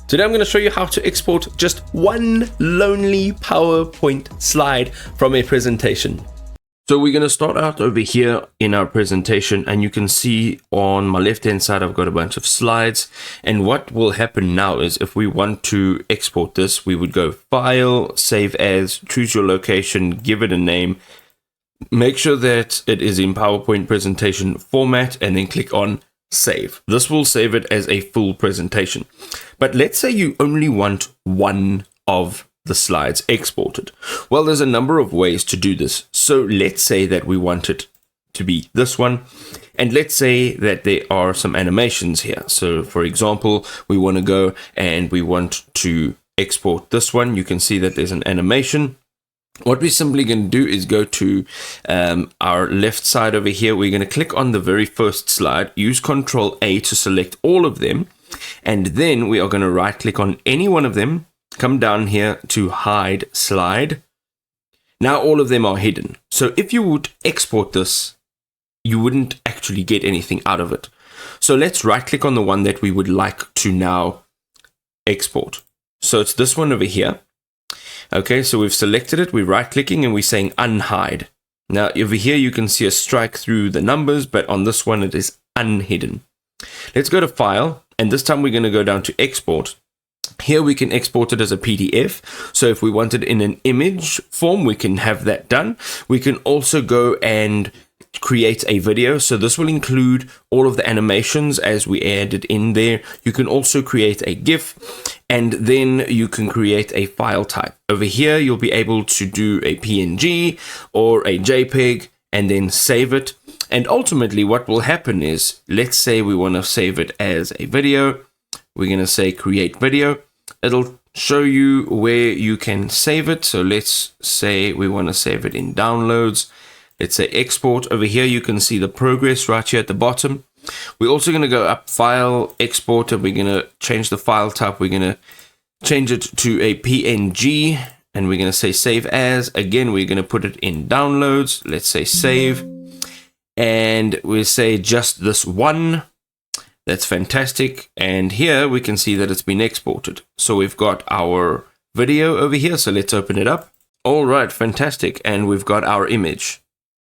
Today I'm going to show you how to export just one lonely PowerPoint slide from a presentation. So we're going to start out over here in our presentation, and you can see on my left hand side I've got a bunch of slides. And what will happen now is if we want to export this, we would go File, Save As, choose your location, give it a name, make sure that it is in PowerPoint presentation format, and then click on Save. This will save it as a full presentation. But let's say you only want one of the slides exported. Well, there's a number of ways to do this. So let's say that we want it to be this one, and let's say that there are some animations here. So for example, we want to go and we want to export this one. You can see that there's an animation. What we're simply going to do is go to our left side over here. We're going to click on the very first slide, use Control A to select all of them, and then we are going to right click on any one of them, come down here to hide slide. Now all of them are hidden. So if you would export this, you wouldn't actually get anything out of it. So let's right click on the one that we would like to now export. So it's this one over here. Okay, so we've selected it, we're right clicking and we're saying unhide. Now over here you can see a strike through the numbers, but on this one it is unhidden. Let's go to File, and this time we're going to go down to Export. Here we can export it as a PDF. So if we want it in an image form, we can have that done. We can also go and create a video. So this will include all of the animations as we added in there. You can also create a GIF, and then you can create a file type. Over here, you'll be able to do a PNG or a JPEG and then save it. And ultimately what will happen is, let's say we want to save it as a video. We're going to say create video. It'll show you where you can save it. So let's say we want to save it in downloads. Let's say export. Over here you can see the progress right here at the bottom. We're also going to go up File, Export, and we're going to change the file type. We're going to change it to a PNG, and we're going to say Save As. Again, we're going to put it in downloads. Let's say save, and we'll say just this one. That's fantastic. And here we can see that it's been exported. So we've got our video over here. So let's open it up. All right, fantastic. And we've got our image.